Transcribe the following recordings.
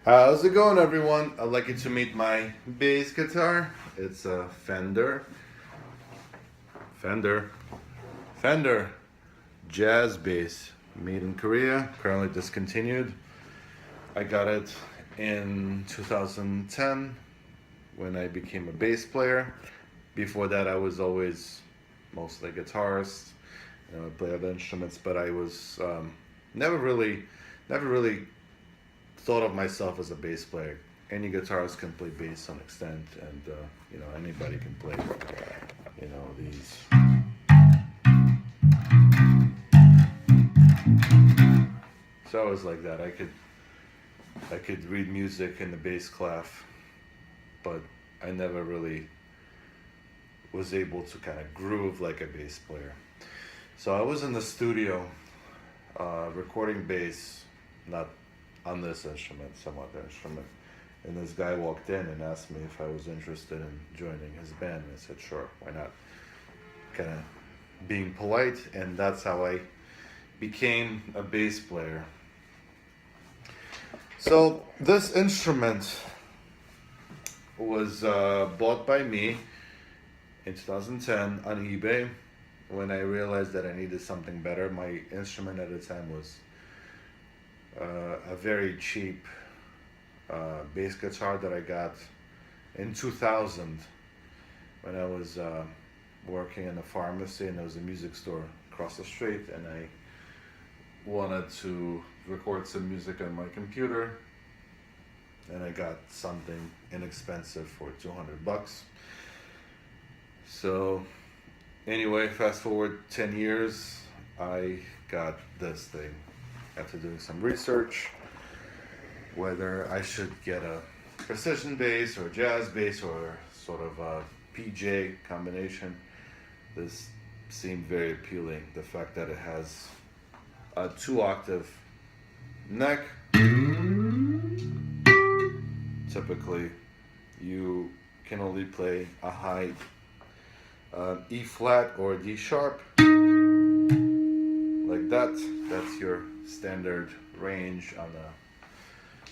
How's it going, everyone? I'd like you to meet my bass guitar. It's a Fender, Fender Jazz bass, made in Korea, currently discontinued. I got it in 2010 when I became a bass player. Before that, I was always mostly a guitarist. I play other instruments, but I was never really, never really thought of myself as a bass player. Any guitarist can play bass to an extent, and anybody can play. These. So I was like that. I could read music in the bass clef, but I never really was able to kind of groove like a bass player. So I was in the studio recording bass, not on this instrument, some other instrument. And this guy walked in and asked me if I was interested in joining his band. And I said, sure, why not? Kind of being polite, and that's how I became a bass player. So this instrument was bought by me in 2010 on eBay when I realized that I needed something better. My instrument at the time was a very cheap bass guitar that I got in 2000 when I was working in a pharmacy, and there was a music store across the street, and I wanted to record some music on my computer, and I got something inexpensive for $200. So anyway, fast forward 10 years, I got this thing. After doing some research, whether I should get a precision bass or a jazz bass or sort of a PJ combination, this seemed very appealing. The fact that it has a 2-octave neck. Typically, you can only play a high E flat or D sharp. Like that. That's your standard range on the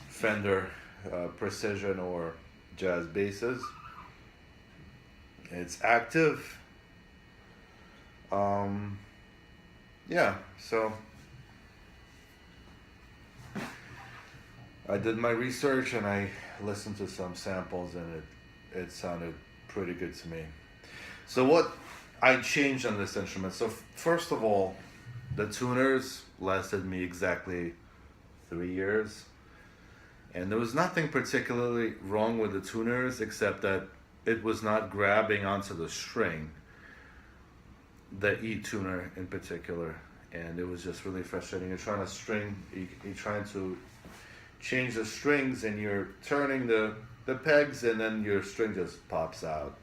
Fender Precision or jazz basses. It's active. So I did my research and I listened to some samples, and it sounded pretty good to me. So what I changed on this instrument. So first of all, the tuners lasted me exactly 3 years. And there was nothing particularly wrong with the tuners except that it was not grabbing onto the string, the E tuner in particular. And it was just really frustrating. You're trying to change the strings, and you're turning the pegs, and then your string just pops out.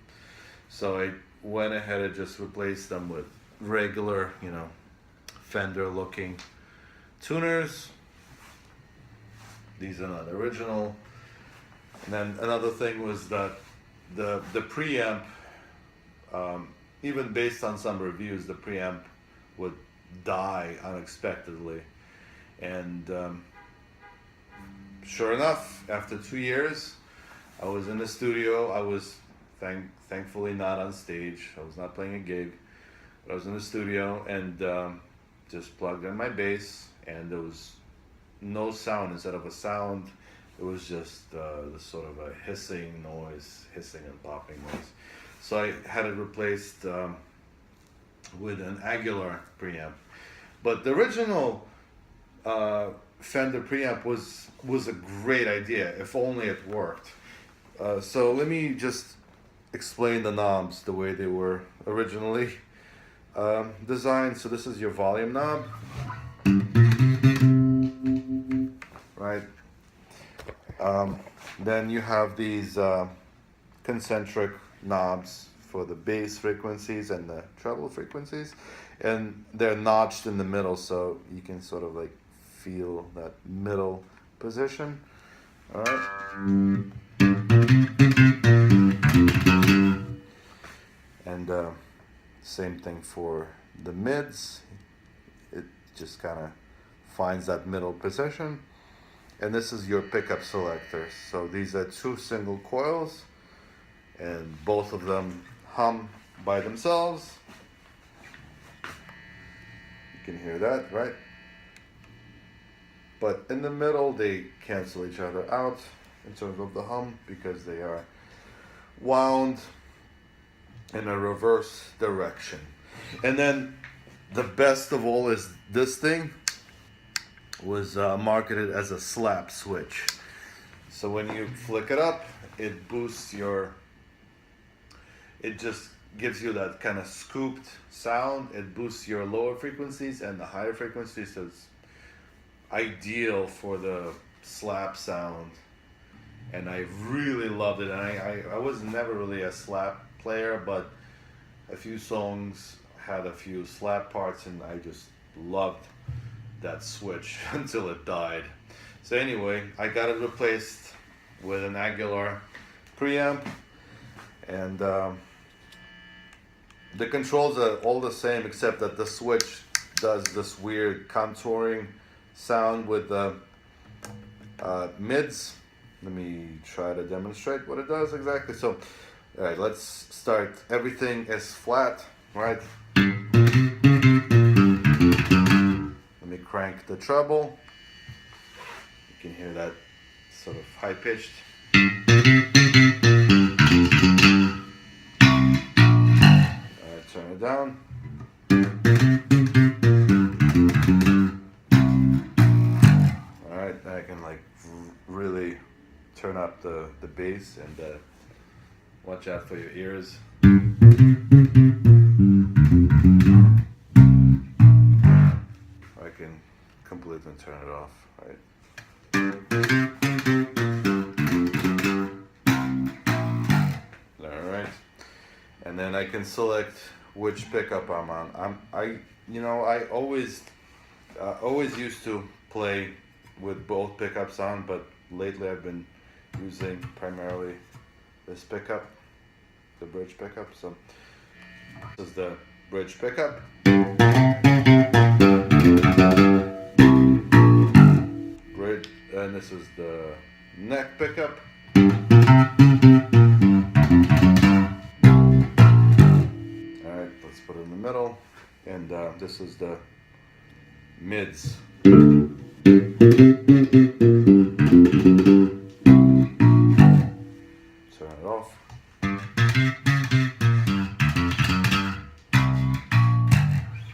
So I went ahead and just replaced them with regular, Fender looking tuners. These are not original. And then another thing was that the preamp, even based on some reviews, the preamp would die unexpectedly. And sure enough, after 2 years, I was in the studio. I was thankfully not on stage. I was not playing a gig. But I was in the studio and just plugged in my bass, and there was no sound. Instead of a sound, it was just this sort of a hissing and popping noise. So I had it replaced with an Aguilar preamp. But the original Fender preamp was a great idea, if only it worked. So let me just explain the knobs the way they were originally designed. So this is your volume knob, right? Then you have these concentric knobs for the bass frequencies and the treble frequencies, and they're notched in the middle, so you can sort of like feel that middle position. All right. And same thing for the mids. It just kind of finds that middle position. and this is your pickup selector. So these are two single coils, and both of them hum by themselves. You can hear that, right? But in the middle, they cancel each other out in terms of the hum because they are wound in a reverse direction. And then the best of all is this thing was marketed as a slap switch. So when you flick it up, it boosts your, it just gives you that kind of scooped sound. It boosts your lower frequencies and the higher frequencies, so it's ideal for the slap sound. And I really loved it. And I was never really a slap player, but a few songs had a few slap parts, and I just loved that switch until it died. So anyway, I got it replaced with an Aguilar Preamp, and the controls are all the same except that the switch does this weird contouring sound with the mids. Let me try to demonstrate what it does exactly. So, all right, let's start. Everything is flat, right? Let me crank the treble. You can hear that sort of high pitched. All right, turn it down. All right, I can like really turn up the bass, and watch out for your ears. I can completely turn it off, right? All right, and then I can select which pickup I'm on. I always used to play with both pickups on, but lately I've been using primarily this pickup, the bridge pickup. So this is the bridge pickup. Bridge, and this is the neck pickup. Alright, let's put it in the middle. And this is the mids. Turn it off.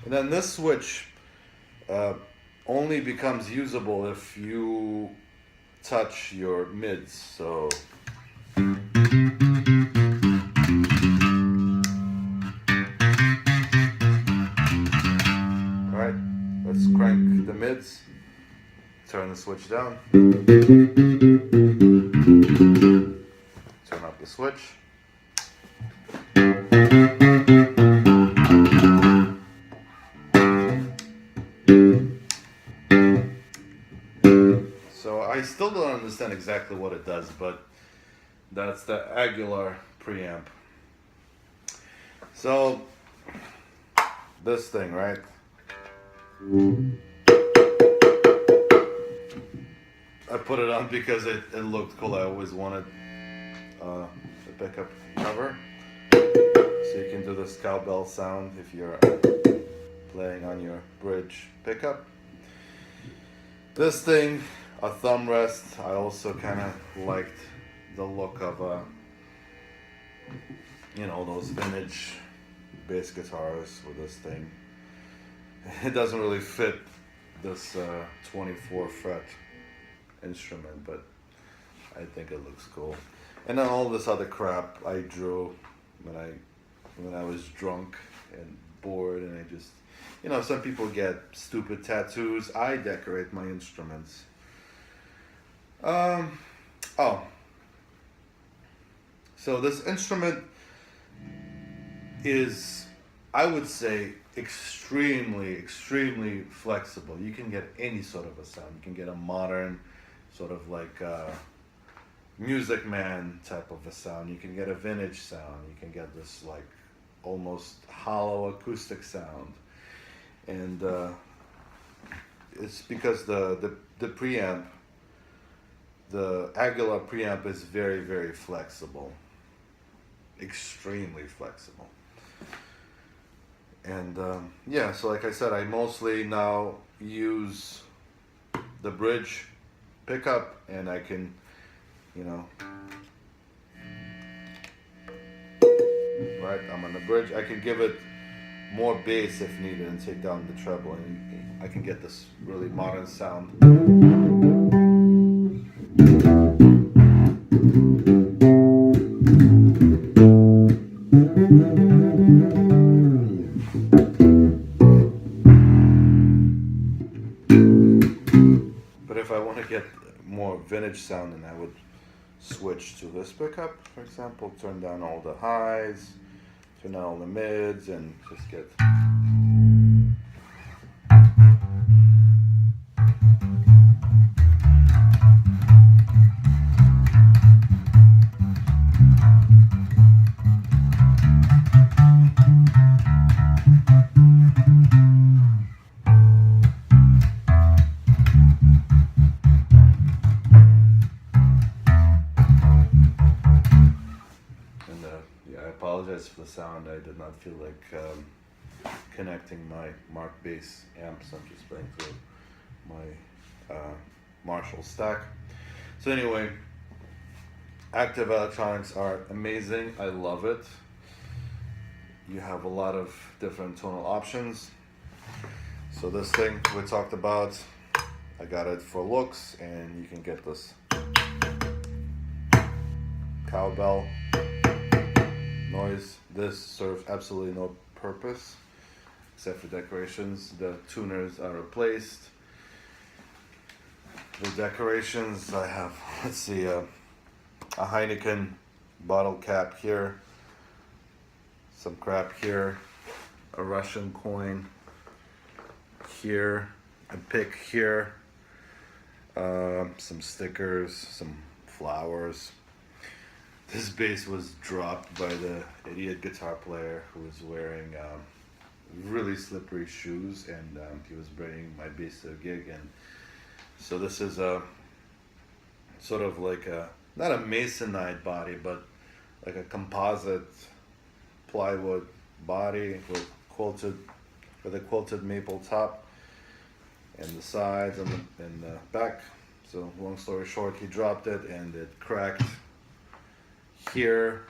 And then this switch only becomes usable if you touch your mids. So alright, let's crank the mids, turn the switch down, turn up the switch. So I still don't understand exactly what it does, but that's the Aguilar Preamp. So this thing, right? I put it on because it looked cool. I always wanted the pickup cover, so you can do this cowbell sound if you're playing on your bridge pickup. This thing, a thumb rest. I also kind of liked the look of those vintage bass guitars with this thing. It doesn't really fit this 24 fret instrument, but I think it looks cool. And then all this other crap I drew when I was drunk and bored, and I just, some people get stupid tattoos. I decorate my instruments. So this instrument is, I would say, extremely flexible. You can get any sort of a sound. You can get a modern sort of like Music Man type of a sound. You can get a vintage sound. You can get this like almost hollow acoustic sound. And it's because the preamp the Aguilar Preamp is very, very flexible, extremely flexible. And yeah, so like I said, I mostly now use the bridge pickup, and I can, you know, right, I'm on the bridge, I can give it more bass if needed and take down the treble, and I can get this really modern sound. But if I want to get more vintage sound, then I would switch to this pickup, for example, turn down all the highs, turn down all the mids, and just get. Yeah, I apologize for the sound. I did not feel like connecting my Mark bass amps. I'm just playing through my Marshall stack. So anyway, active electronics are amazing. I love it. You have a lot of different tonal options. So this thing we talked about, I got it for looks, and you can get this cowbell noise. This serves absolutely no purpose except for decorations. The tuners are replaced. The decorations, I have, let's see, a Heineken bottle cap here, some crap here, a Russian coin here, a pick here, some stickers, some flowers. This bass was dropped by the idiot guitar player who was wearing really slippery shoes, and he was bringing my bass to a gig. And so this is a sort of like a, not a masonite body, but like a composite plywood body with a quilted maple top, and the sides and the back. So long story short, he dropped it and it cracked here,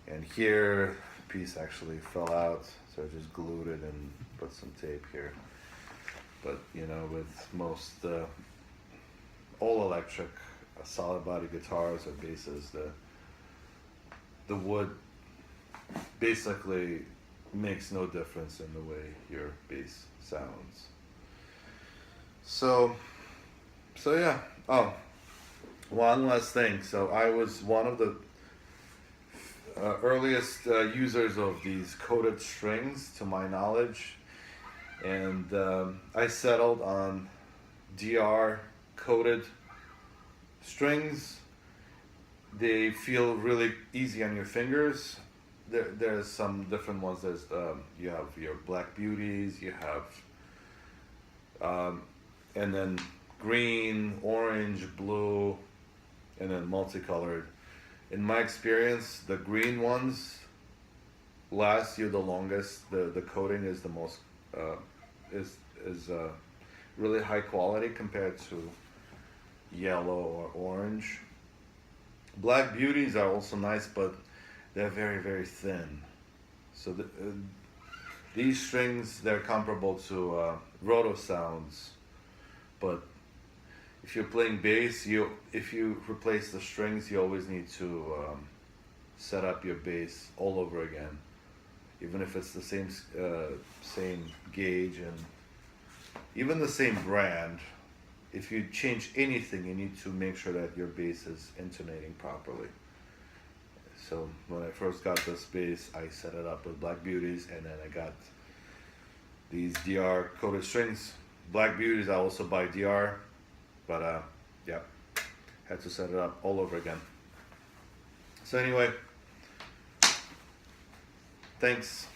and here the piece actually fell out, so I just glued it and put some tape here. But you know, with most all electric solid body guitars or basses, the wood basically makes no difference in the way your bass sounds. So yeah. Oh, one last thing. So I was one of the earliest users of these coated strings, to my knowledge, and I settled on DR coated strings. They feel really easy on your fingers. There's some different ones. There's you have your Black Beauties, you have and then green, orange, blue, and then multicolored. In my experience, the green ones last you the longest. The coating is the most is really high quality compared to yellow or orange. Black Beauties are also nice, but they're very, very thin. So these strings, they're comparable to roto sounds, but if you're playing bass, if you replace the strings, you always need to set up your bass all over again, even if it's the same gauge and even the same brand. If you change anything, you need to make sure that your bass is intonating properly. So when I first got this bass, I set it up with Black Beauties, and then I got these DR coated strings. Black Beauties I also buy DR, but yeah, had to set it up all over again. So anyway, thanks.